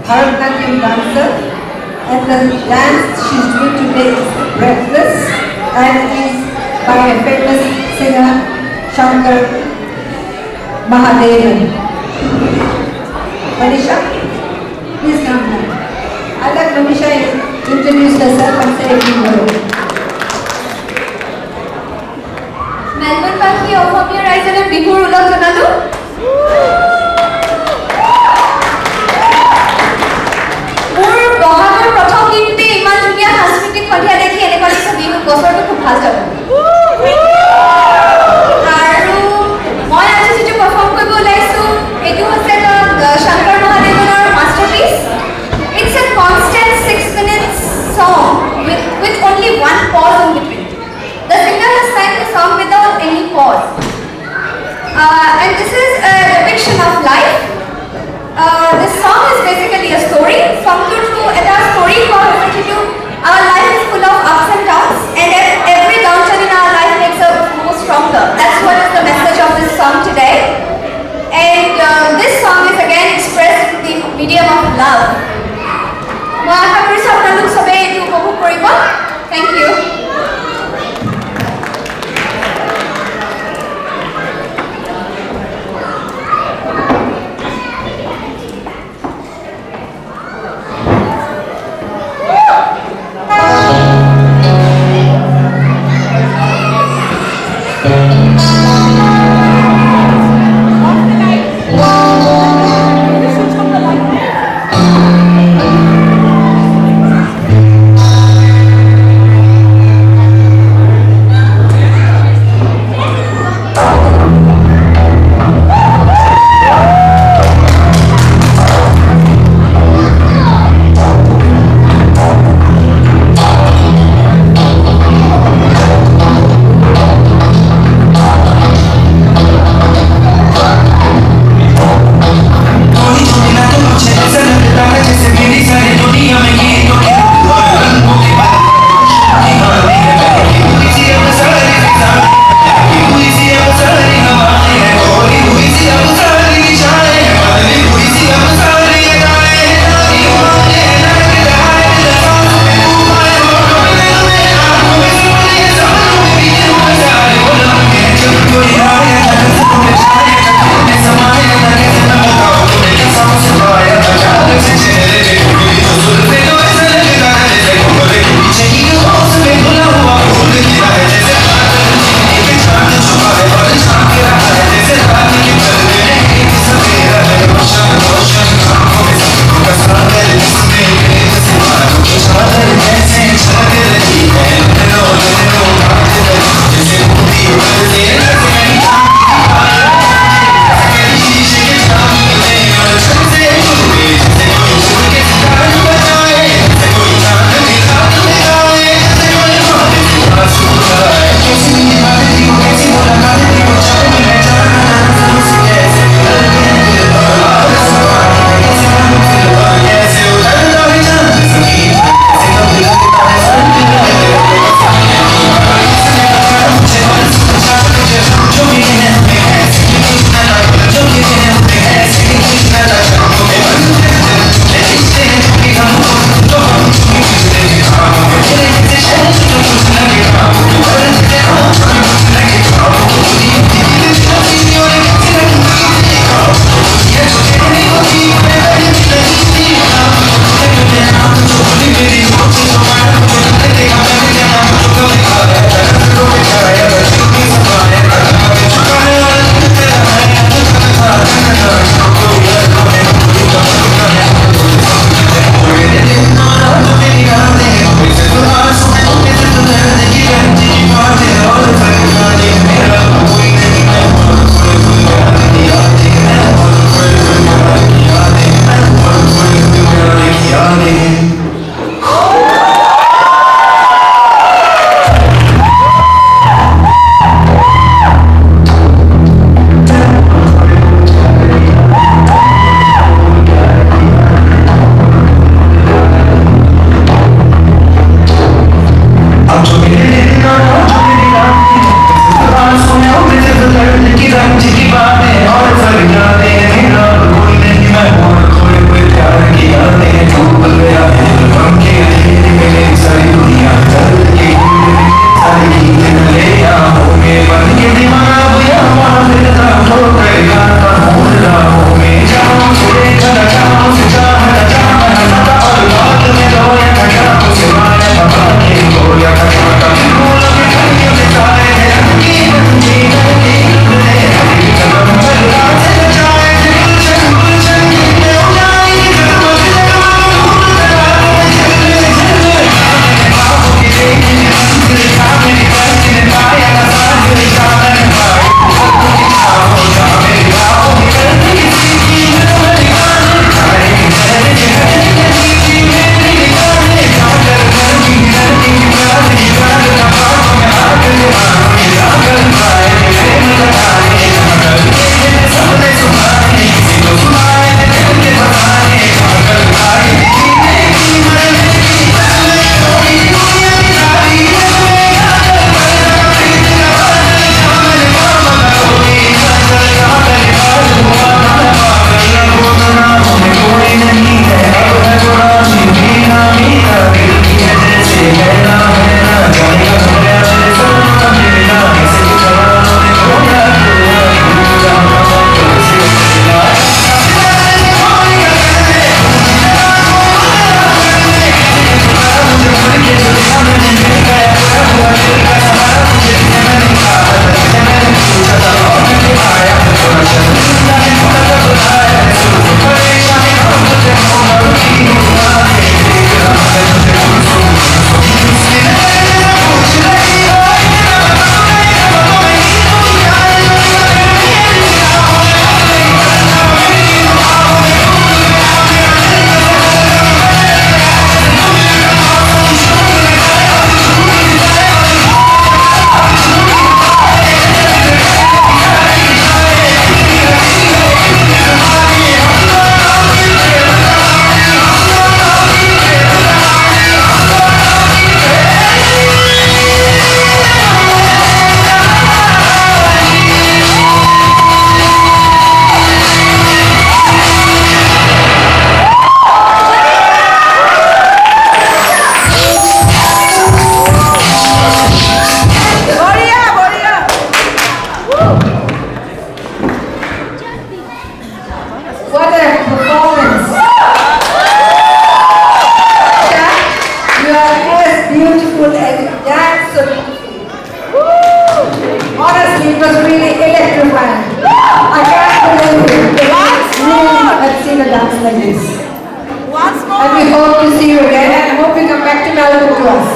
Bharatanatyam dancer, and the dance she's doing today is Breathless, and is by a famous singer Shankar Mahadevan. Manisha, please come now. I'll let Manisha introduce herself and say a few words. Melbourne Baki Asamiya ৰাইজলে বিহুৰ উলগ জনালো। মোৰ বহাগৰ প্ৰথম দিনতে ইমান ধুনীয়া সাংস্কৃতিক সন্ধিয়া দেখি এনেকুৱা লাগিছে বিহু বছৰটো খুব ভাল যাব। আৰু মই আজি যিটো পাৰফৰ্ম কৰিব ওলাইছো এইটো হৈছে শংকৰ মহাদেৱনৰ masterpiece. It's a constant 6 minutes song with only one pause in between. The singer has sang the song without any pause. And this is a depiction of life. This song is basically a story. Samturtu eta story ko hoichitu our life is full of ups and downs, and every downturn in our life makes us more stronger. That's what is the message of this song today. And this song is again expressed in the medium of love. মই আশা কৰিছো আপোনালোক সবে এইটো উপভোগ কৰিব। Thank you. sing a dance like this. Once more. And we hope to see you again and hope you come back to Melbourne to us.